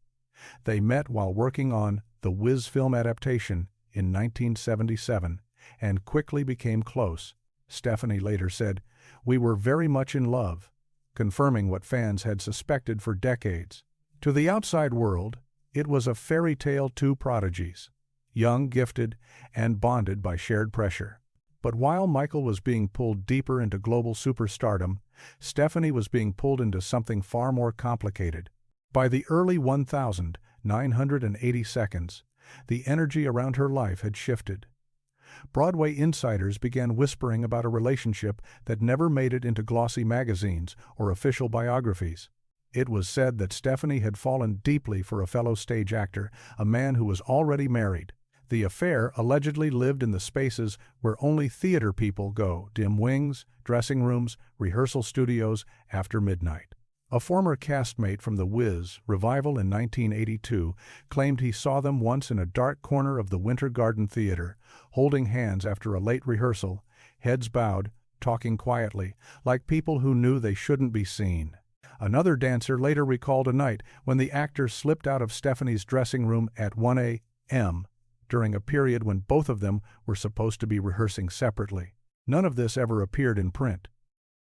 [SPEAKER 1] They met while working on the Wiz film adaptation in 1977 and quickly became close. Stephanie later said, "We were very much in love," confirming what fans had suspected for decades. To the outside world, it was a fairy tale two prodigies, young, gifted, and bonded by shared pressure. But while Michael was being pulled deeper into global superstardom, Stephanie was being pulled into something far more complicated. By the early 1980 seconds, the energy around her life had shifted. Broadway insiders began whispering about a relationship that never made it into glossy magazines or official biographies. It was said that Stephanie had fallen deeply for a fellow stage actor, a man who was already married. The affair allegedly lived in the spaces where only theater people go, dim wings, dressing rooms, rehearsal studios, after midnight. A former castmate from The Wiz revival in 1982 claimed he saw them once in a dark corner of the Winter Garden Theater, holding hands after a late rehearsal, heads bowed, talking quietly, like people who knew they shouldn't be seen. Another dancer later recalled a night when the actor slipped out of Stephanie's dressing room at 1 a.m. during a period when both of them were supposed to be rehearsing separately. None of this ever appeared in print.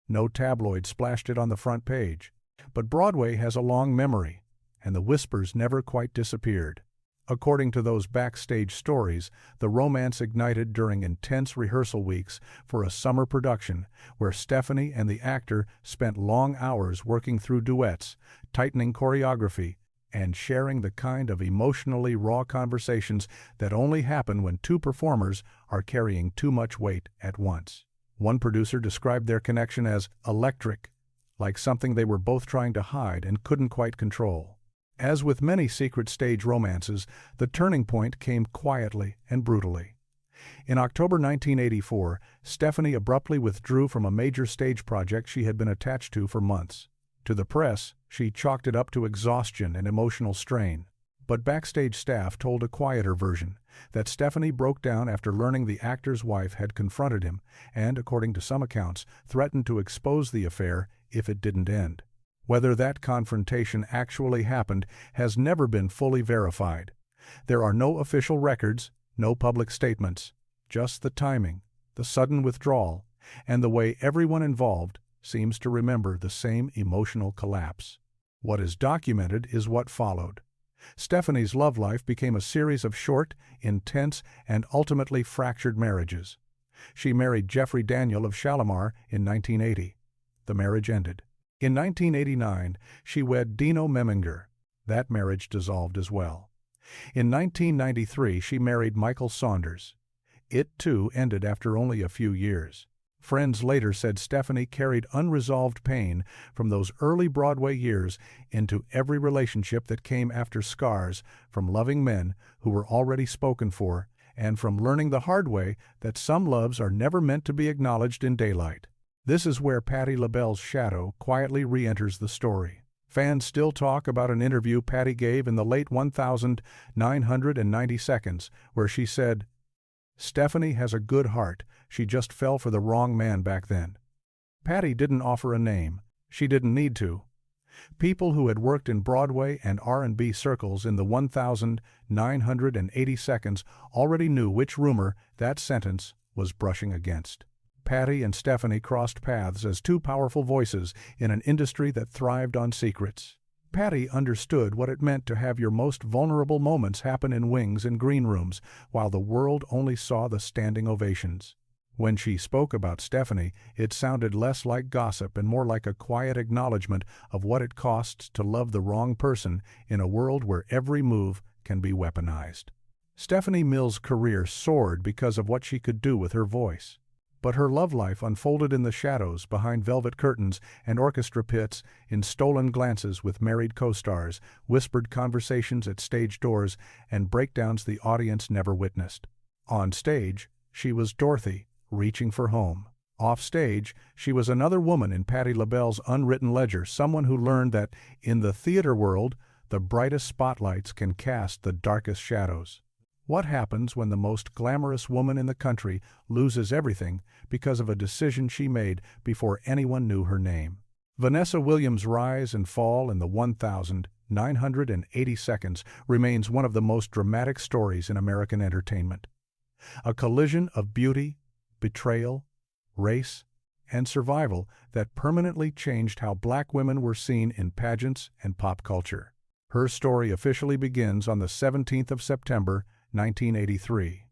[SPEAKER 1] No tabloid splashed it on the front page. But Broadway has a long memory, and the whispers never quite disappeared. According to those backstage stories, the romance ignited during intense rehearsal weeks for a summer production where Stephanie and the actor spent long hours working through duets, tightening choreography, and sharing the kind of emotionally raw conversations that only happen when two performers are carrying too much weight at once. One producer described their connection as electric, like something they were both trying to hide and couldn't quite control. As with many secret stage romances, the turning point came quietly and brutally. In October 1984, Stephanie abruptly withdrew from a major stage project she had been attached to for months. To the press, she chalked it up to exhaustion and emotional strain. But backstage staff told a quieter version, that Stephanie broke down after learning the actor's wife had confronted him and, according to some accounts, threatened to expose the affair if it didn't end. Whether that confrontation actually happened has never been fully verified. There are no official records, no public statements, just the timing, the sudden withdrawal, and the way everyone involved seems to remember the same emotional collapse. What is documented is what followed. Stephanie's love life became a series of short, intense, and ultimately fractured marriages. She married Jeffrey Daniel of Shalimar in 1980. The marriage ended. In 1989, she wed Dino Meminger. That marriage dissolved as well. In 1993, she married Michael Saunders. It, too, ended after only a few years. Friends later said Stephanie carried unresolved pain from those early Broadway years into every relationship that came after, scars from loving men who were already spoken for, and from learning the hard way that some loves are never meant to be acknowledged in daylight. This is where Patti LaBelle's shadow quietly re-enters the story. Fans still talk about an interview Patti gave in the late 1990 seconds, where she said, "Stephanie has a good heart, she just fell for the wrong man back then." Patti didn't offer a name. She didn't need to. People who had worked in Broadway and R&B circles in the 1980 seconds already knew which rumor that sentence was brushing against. Patti and Stephanie crossed paths as two powerful voices in an industry that thrived on secrets. Patti understood what it meant to have your most vulnerable moments happen in wings and green rooms, while the world only saw the standing ovations. When she spoke about Stephanie, it sounded less like gossip and more like a quiet acknowledgement of what it costs to love the wrong person in a world where every move can be weaponized. Stephanie Mills' career soared because of what she could do with her voice. But her love life unfolded in the shadows, behind velvet curtains and orchestra pits, in stolen glances with married co-stars, whispered conversations at stage doors, and breakdowns the audience never witnessed. On stage, she was Dorothy, reaching for home. Off stage, she was another woman in Patti LaBelle's unwritten ledger, someone who learned that, in the theater world, the brightest spotlights can cast the darkest shadows. What happens when the most glamorous woman in the country loses everything because of a decision she made before anyone knew her name? Vanessa Williams' rise and fall in the 1980 seconds remains one of the most dramatic stories in American entertainment. A collision of beauty, betrayal, race, and survival that permanently changed how black women were seen in pageants and pop culture. Her story officially begins on the 17th of September, 1983.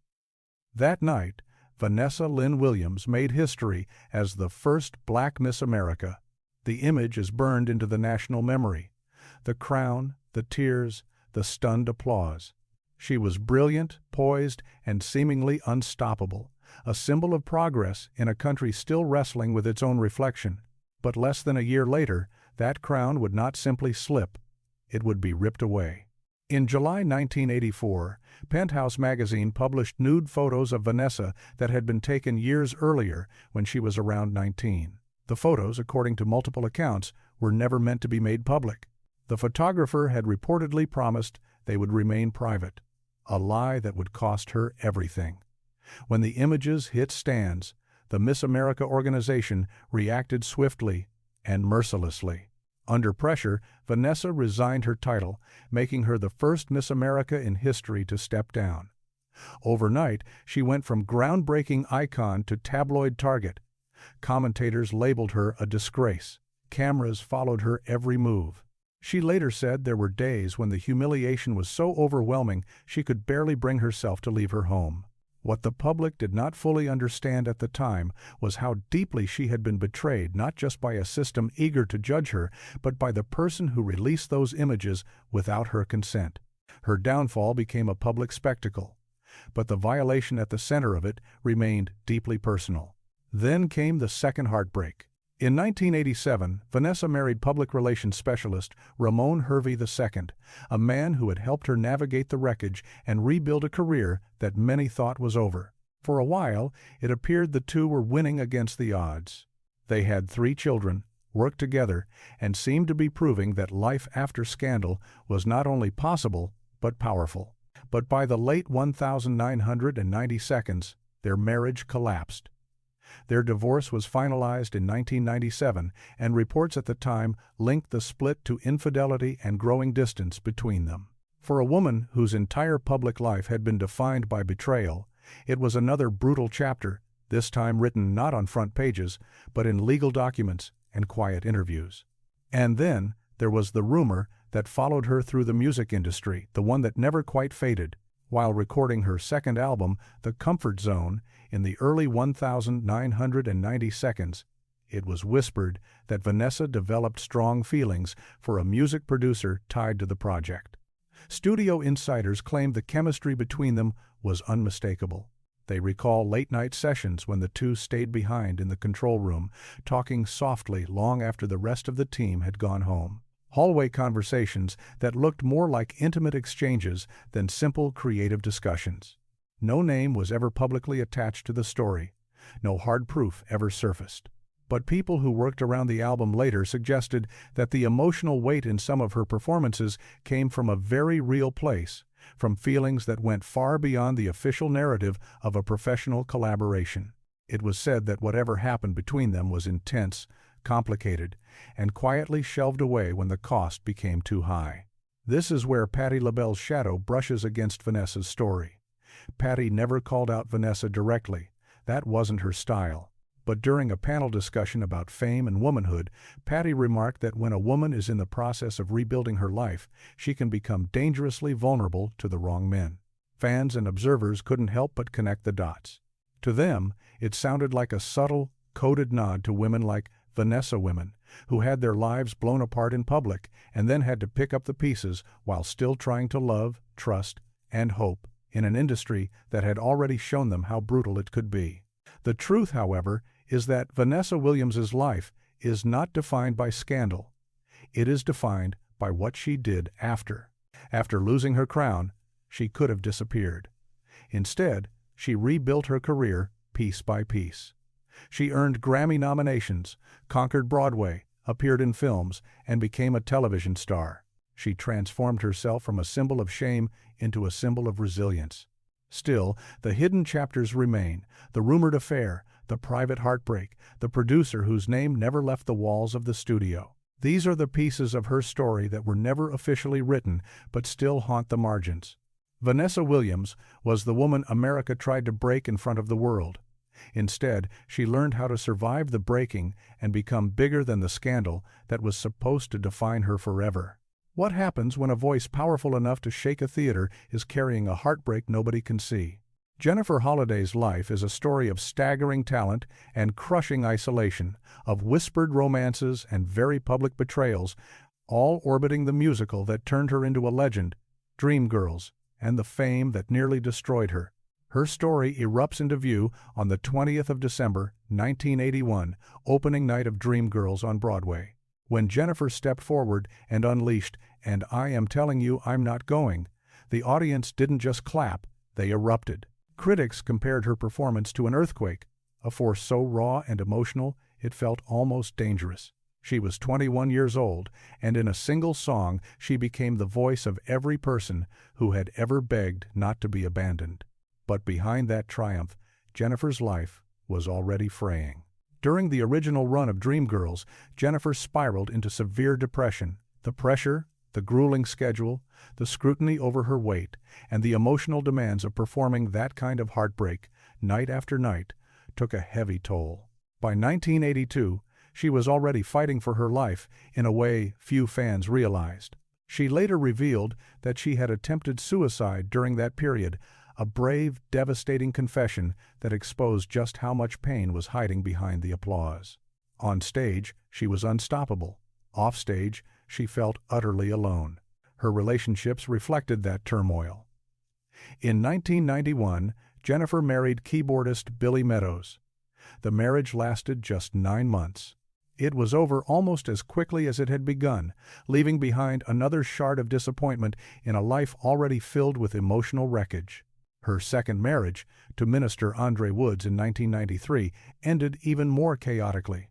[SPEAKER 1] That night, Vanessa Lynn Williams made history as the first black Miss America. The image is burned into the national memory. The crown, the tears, the stunned applause. She was brilliant, poised, and seemingly unstoppable, a symbol of progress in a country still wrestling with its own reflection. But less than a year later, that crown would not simply slip, it would be ripped away. In July 1984, Penthouse magazine published nude photos of Vanessa that had been taken years earlier when she was around 19. The photos, according to multiple accounts, were never meant to be made public. The photographer had reportedly promised they would remain private, a lie that would cost her everything. When the images hit stands, the Miss America organization reacted swiftly and mercilessly. Under pressure, Vanessa resigned her title, making her the first Miss America in history to step down. Overnight, she went from groundbreaking icon to tabloid target. Commentators labeled her a disgrace. Cameras followed her every move. She later said there were days when the humiliation was so overwhelming she could barely bring herself to leave her home. What the public did not fully understand at the time was how deeply she had been betrayed, not just by a system eager to judge her, but by the person who released those images without her consent. Her downfall became a public spectacle, but the violation at the center of it remained deeply personal. Then came the second heartbreak. In 1987, Vanessa married public relations specialist Ramon Hervey II, a man who had helped her navigate the wreckage and rebuild a career that many thought was over. For a while, it appeared the two were winning against the odds. They had 3 children, worked together, and seemed to be proving that life after scandal was not only possible, but powerful. But by the late 1990 seconds, their marriage collapsed. Their divorce was finalized in 1997, and reports at the time linked the split to infidelity and growing distance between them. For a woman whose entire public life had been defined by betrayal, it was another brutal chapter, this time written not on front pages, but in legal documents and quiet interviews. And then there was the rumor that followed her through the music industry, the one that never quite faded. While recording her second album, The Comfort Zone, in the early 1990 seconds, it was whispered that Vanessa developed strong feelings for a music producer tied to the project. Studio insiders claimed the chemistry between them was unmistakable. They recall late-night sessions when the two stayed behind in the control room, talking softly long after the rest of the team had gone home. Hallway conversations that looked more like intimate exchanges than simple creative discussions. No name was ever publicly attached to the story. No hard proof ever surfaced. But people who worked around the album later suggested that the emotional weight in some of her performances came from a very real place, from feelings that went far beyond the official narrative of a professional collaboration. It was said that whatever happened between them was intense, complicated, and quietly shelved away when the cost became too high. This is where Patti LaBelle's shadow brushes against Vanessa's story. Patti never called out Vanessa directly. That wasn't her style. But during a panel discussion about fame and womanhood, Patti remarked that when a woman is in the process of rebuilding her life, she can become dangerously vulnerable to the wrong men. Fans and observers couldn't help but connect the dots. To them, it sounded like a subtle, coded nod to women like Vanessa women, who had their lives blown apart in public and then had to pick up the pieces while still trying to love, trust, and hope in an industry that had already shown them how brutal it could be. The truth, however, is that Vanessa Williams's life is not defined by scandal. It is defined by what she did after. After losing her crown, she could have disappeared. Instead, she rebuilt her career piece by piece. She earned Grammy nominations, conquered Broadway, appeared in films, and became a television star. She transformed herself from a symbol of shame into a symbol of resilience. Still, the hidden chapters remain: the rumored affair, the private heartbreak, the producer whose name never left the walls of the studio. These are the pieces of her story that were never officially written but still haunt the margins. Vanessa Williams was the woman America tried to break in front of the world. Instead, she learned how to survive the breaking and become bigger than the scandal that was supposed to define her forever. What happens when a voice powerful enough to shake a theater is carrying a heartbreak nobody can see? Jennifer Holliday's life is a story of staggering talent and crushing isolation, of whispered romances and very public betrayals, all orbiting the musical that turned her into a legend, Dreamgirls, and the fame that nearly destroyed her. Her story erupts into view on the 20th of December, 1981, opening night of Dreamgirls on Broadway. When Jennifer stepped forward and unleashed "And I Am Telling You I'm Not Going," the audience didn't just clap, they erupted. Critics compared her performance to an earthquake, a force so raw and emotional it felt almost dangerous. She was 21 years old, and in a single song she became the voice of every person who had ever begged not to be abandoned. But behind that triumph, Jennifer's life was already fraying. During the original run of Dreamgirls, Jennifer spiraled into severe depression. The pressure, the grueling schedule, the scrutiny over her weight, and the emotional demands of performing that kind of heartbreak, night after night, took a heavy toll. By 1982, she was already fighting for her life in a way few fans realized. She later revealed that she had attempted suicide during that period, a brave, devastating confession that exposed just how much pain was hiding behind the applause. On stage, she was unstoppable. Off stage, she felt utterly alone. Her relationships reflected that turmoil. In 1991, Jennifer married keyboardist Billy Meadows. The marriage lasted just 9 months. It was over almost as quickly as it had begun, leaving behind another shard of disappointment in a life already filled with emotional wreckage. Her second marriage, to minister Andre Woods in 1993, ended even more chaotically.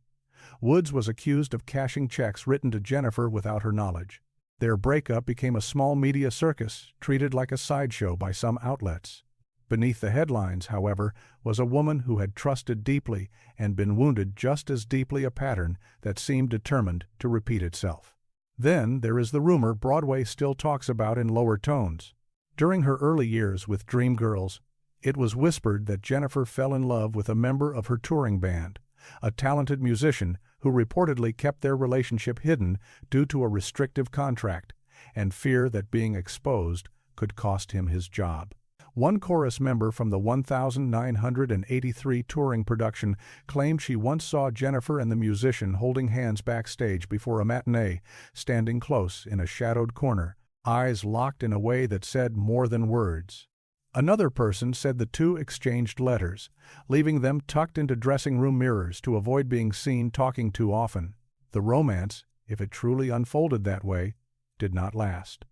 [SPEAKER 1] Woods was accused of cashing checks written to Jennifer without her knowledge. Their breakup became a small media circus, treated like a sideshow by some outlets. Beneath the headlines, however, was a woman who had trusted deeply and been wounded just as deeply, a pattern that seemed determined to repeat itself. Then there is the rumor Broadway still talks about in lower tones. During her early years with Dreamgirls, it was whispered that Jennifer fell in love with a member of her touring band, a talented musician who reportedly kept their relationship hidden due to a restrictive contract and fear that being exposed could cost him his job. One chorus member from the 1983 touring production claimed she once saw Jennifer and the musician holding hands backstage before a matinee, standing close in a shadowed corner, eyes locked in a way that said more than words. Another person said the two exchanged letters, leaving them tucked into dressing room mirrors to avoid being seen talking too often. The romance, if it truly unfolded that way, did not last.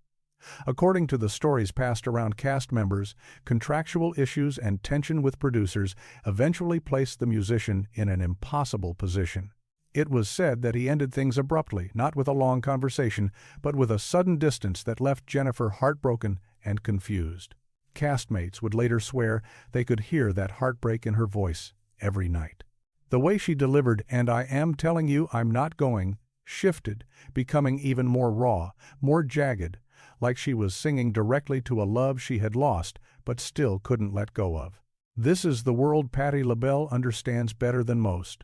[SPEAKER 1] According to the stories passed around cast members, contractual issues and tension with producers eventually placed the musician in an impossible position. It was said that he ended things abruptly, not with a long conversation, but with a sudden distance that left Jennifer heartbroken and confused. Castmates would later swear they could hear that heartbreak in her voice every night. The way she delivered "and I am telling you I'm not going" shifted, becoming even more raw, more jagged, like she was singing directly to a love she had lost but still couldn't let go of. This is the world Patti LaBelle understands better than most.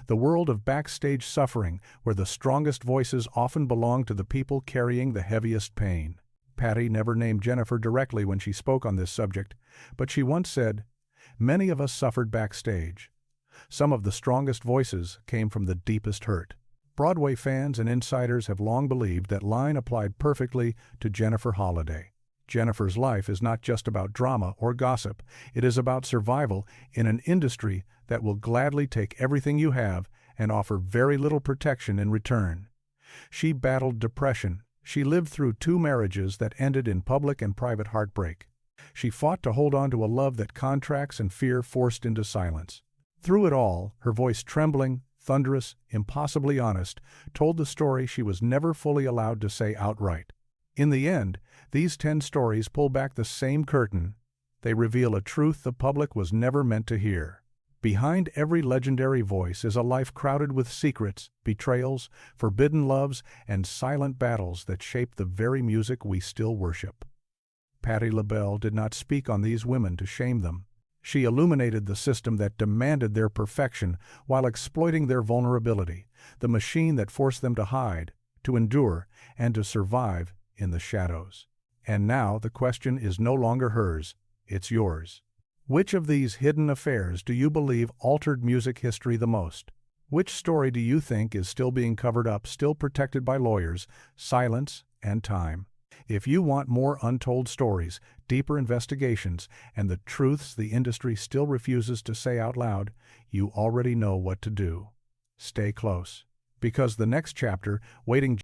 [SPEAKER 1] The world of backstage suffering, where the strongest voices often belong to the people carrying the heaviest pain. Patti never named Jennifer directly when she spoke on this subject, but she once said, "Many of us suffered backstage. Some of the strongest voices came from the deepest hurt." Broadway fans and insiders have long believed that line applied perfectly to Jennifer Holliday. Jennifer's life is not just about drama or gossip. It is about survival in an industry that will gladly take everything you have and offer very little protection in return. She battled depression. She lived through 2 marriages that ended in public and private heartbreak. She fought to hold on to a love that contracts and fear forced into silence. Through it all, her voice trembling, thunderous, impossibly honest, told the story she was never fully allowed to say outright. In the end, these 10 stories pull back the same curtain. They reveal a truth the public was never meant to hear. Behind every legendary voice is a life crowded with secrets, betrayals, forbidden loves, and silent battles that shape the very music we still worship. Patti LaBelle did not speak on these women to shame them. She illuminated the system that demanded their perfection while exploiting their vulnerability, the machine that forced them to hide, to endure, and to survive in the shadows. And now the question is no longer hers, it's yours. Which of these hidden affairs do you believe altered music history the most? Which story do you think is still being covered up, still protected by lawyers, silence, and time? If you want more untold stories, deeper investigations, and the truths the industry still refuses to say out loud, you already know what to do. Stay close, because the next chapter, waiting